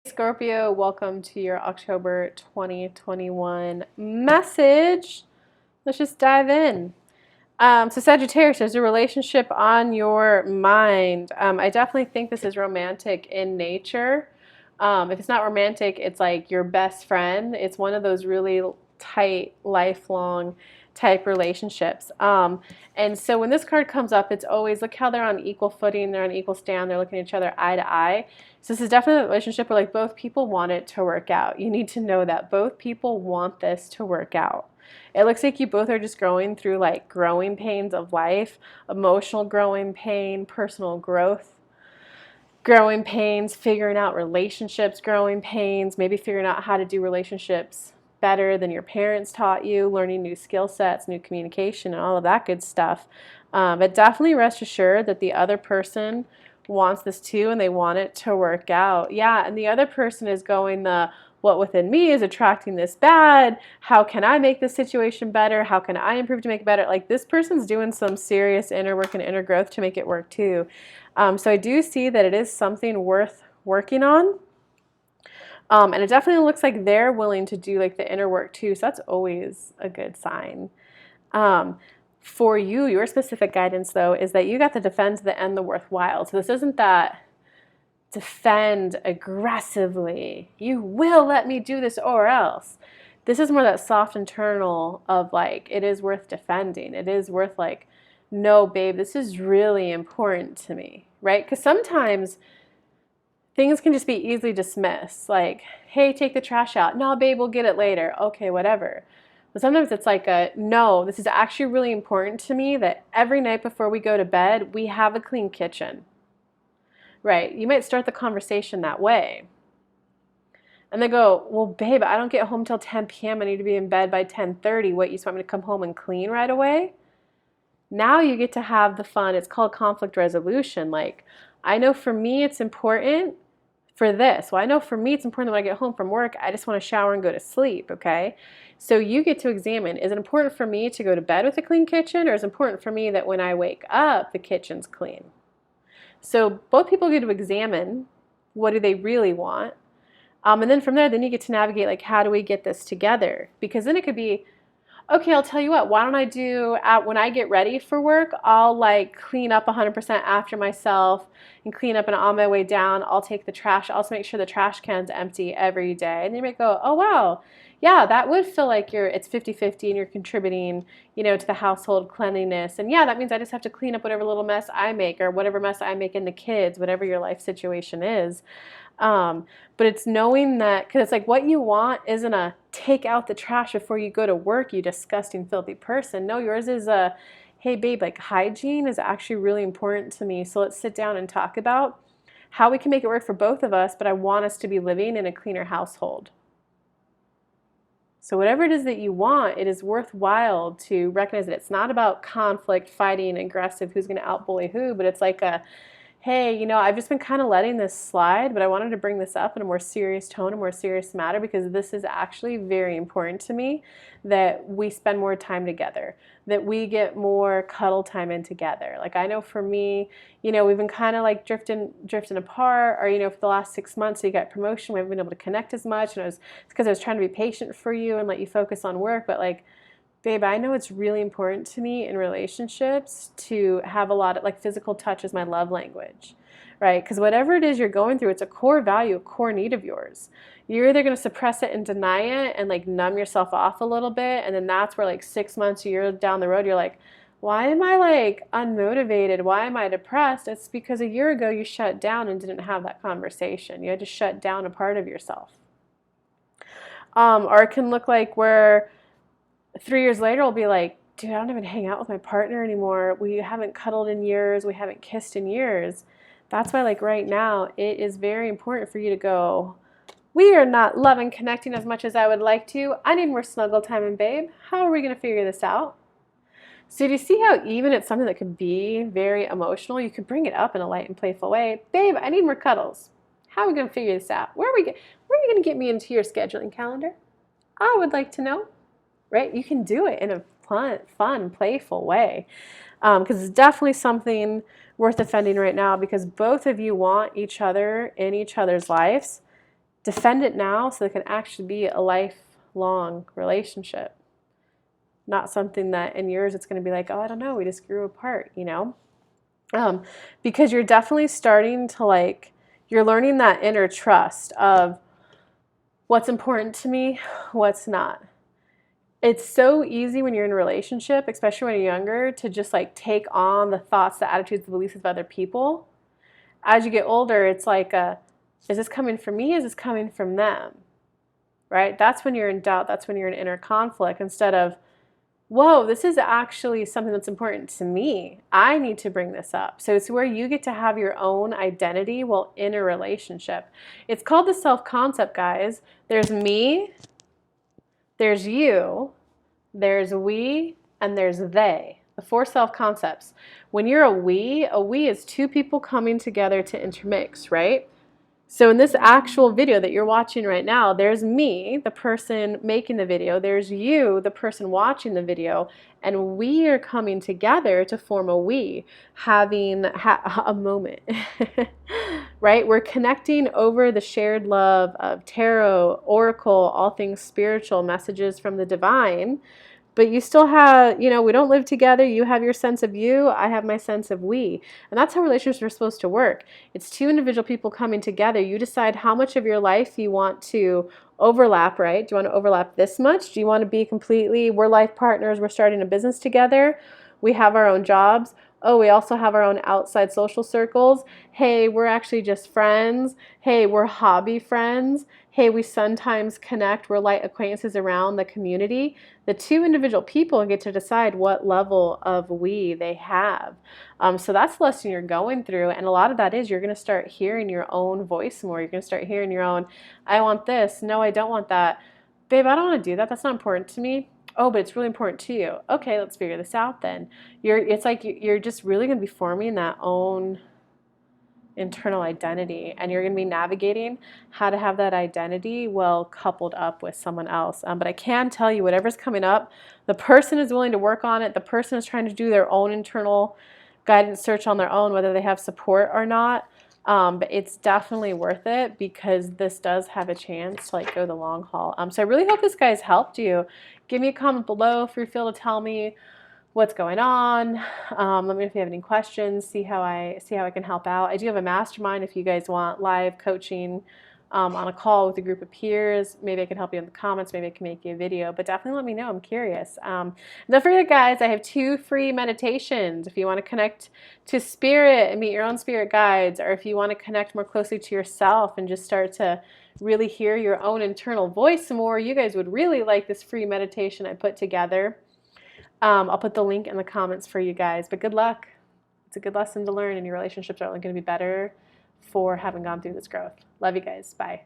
Scorpio, welcome to your October 2021 message. Let's just dive in. So Sagittarius, there's a relationship on your mind. I definitely think this is romantic in nature. If it's not romantic, it's like your best friend. It's one of those really tight, lifelong type relationships. And so when this card comes up, it's always look how they're on equal footing, they're on equal stand, they're looking at each other eye to eye. So this is definitely a relationship where like both people want it to work out. You need to know that both people want this to work out. It looks like you both are just going through like growing pains of life, emotional growing pain, personal growth growing pains, figuring out relationships growing pains, maybe figuring out how to do relationships better than your parents taught you, learning new skill sets, new communication, and all of that good stuff. But definitely rest assured that the other person wants this too and they want it to work out. Yeah, and the other person is going what within me is attracting this bad? How can I make this situation better? How can I improve to make it better? Like this person's doing some serious inner work and inner growth to make it work too. So I do see that it is something worth working on. And it definitely looks like they're willing to do like the inner work too. So that's always a good sign. For you, your specific guidance though, is that you got the defend, the end, the worthwhile. So this isn't that defend aggressively. You will let me do this or else. This is more that soft internal of like, it is worth defending. It is worth like, no, babe, this is really important to me, right? Because sometimes things can just be easily dismissed. Like, hey, take the trash out. No, babe, we'll get it later. Okay, whatever. But sometimes it's like no, this is actually really important to me that every night before we go to bed, we have a clean kitchen. Right? You might start the conversation that way. And they go, well, babe, I don't get home till 10 p.m. I need to be in bed by 10:30. What, you just want me to come home and clean right away? Now you get to have the fun. It's called conflict resolution. Like, I know for me it's important for this. Well, I know for me it's important that when I get home from work, I just want to shower and go to sleep, okay? So you get to examine, is it important for me to go to bed with a clean kitchen, or is it important for me that when I wake up, the kitchen's clean? So both people get to examine what do they really want. And then from there, then you get to navigate, like, how do we get this together? Because then it could be, okay, I'll tell you what, why don't I do, when I get ready for work, I'll like clean up 100% after myself and clean up, and on my way down, I'll take the trash. I'll also make sure the trash can's empty every day. And then you might go, oh, wow, yeah, that would feel like it's 50-50 and you're contributing, to the household cleanliness. And yeah, that means I just have to clean up whatever little mess I make or whatever mess I make in the kids, whatever your life situation is. But it's knowing that, because it's like what you want isn't a take out the trash before you go to work, you disgusting, filthy person. No, yours is a, hey, babe, like hygiene is actually really important to me. So let's sit down and talk about how we can make it work for both of us, but I want us to be living in a cleaner household. So whatever it is that you want, it is worthwhile to recognize that it's not about conflict, fighting, aggressive, who's going to outbully who, but it's like a, hey, I've just been kind of letting this slide, but I wanted to bring this up in a more serious tone, a more serious matter, because this is actually very important to me that we spend more time together, that we get more cuddle time in together. Like I know for me, we've been kind of like drifting apart, or, for the last 6 months, so you got promotion, we haven't been able to connect as much, and it's because I was trying to be patient for you and let you focus on work, but like, babe, I know it's really important to me in relationships to have a lot of, like, physical touch is my love language, right? Because whatever it is you're going through, it's a core value, a core need of yours. You're either going to suppress it and deny it and, like, numb yourself off a little bit, and then that's where, like, 6 months, a year down the road, you're like, why am I, like, unmotivated? Why am I depressed? It's because a year ago you shut down and didn't have that conversation. You had to shut down a part of yourself. Or it can look like where 3 years later, I'll be like, dude, I don't even hang out with my partner anymore. We haven't cuddled in years. We haven't kissed in years. That's why, like, right now, it is very important for you to go, we are not loving connecting as much as I would like to. I need more snuggle time, and babe, how are we going to figure this out? So do you see how even it's something that could be very emotional, you could bring it up in a light and playful way. Babe, I need more cuddles. How are we going to figure this out? Where are you going to get me into your scheduling calendar? I would like to know. Right? You can do it in a fun, playful way. Because it's definitely something worth defending right now, because both of you want each other in each other's lives. defend it now so it can actually be a lifelong relationship. Not something that in yours it's going to be like, oh, I don't know, we just grew apart, you know? Because you're definitely starting to like, you're learning that inner trust of what's important to me, what's not. It's so easy when you're in a relationship, especially when you're younger, to just like take on the thoughts, the attitudes, the beliefs of other people. As you get older, it's like, is this coming from me? Is this coming from them? Right? That's when you're in doubt. That's when you're in inner conflict instead of, whoa, this is actually something that's important to me. I need to bring this up. So it's where you get to have your own identity while in a relationship. It's called the self-concept, guys. There's me, there's you, there's we, and there's they. The 4 self-concepts. When you're a we is 2 people coming together to intermix, right? So in this actual video that you're watching right now, there's me, the person making the video, there's you, the person watching the video, and we are coming together to form a we, having a moment, right? We're connecting over the shared love of tarot, oracle, all things spiritual, messages from the divine. But you still have, you know, we don't live together. You have your sense of you. I have my sense of we. And that's how relationships are supposed to work. It's 2 individual people coming together. You decide how much of your life you want to overlap, right? Do you want to overlap this much? Do you want to be completely, we're life partners, we're starting a business together, we have our own jobs. Oh, we also have our own outside social circles. Hey, we're actually just friends. Hey, we're hobby friends. Hey, we sometimes connect. We're light acquaintances around the community. The 2 individual people get to decide what level of we they have. So that's the lesson you're going through. And a lot of that is you're going to start hearing your own voice more. You're going to start hearing your own, I want this. No, I don't want that. Babe, I don't want to do that. That's not important to me. Oh, but it's really important to you. Okay, let's figure this out then. It's like you're just really going to be forming that own internal identity, and you're going to be navigating how to have that identity well coupled up with someone else. But I can tell you, whatever's coming up, the person is willing to work on it. The person is trying to do their own internal guidance search on their own, whether they have support or not. But it's definitely worth it because this does have a chance to like go the long haul. So I really hope this guy's helped you. Give me a comment below if you feel to tell me what's going on. Let me know if you have any questions. See how I can help out. I do have a mastermind if you guys want live coaching on a call with a group of peers. Maybe I can help you in the comments. Maybe I can make you a video. But definitely let me know. I'm curious. Don't forget, guys, I have 2 free meditations. If you want to connect to spirit and meet your own spirit guides, or if you want to connect more closely to yourself and just start to really hear your own internal voice more, you guys would really like this free meditation I put together. I'll put the link in the comments for you guys, but good luck. It's a good lesson to learn, and your relationships are only going to be better for having gone through this growth. Love you guys. Bye.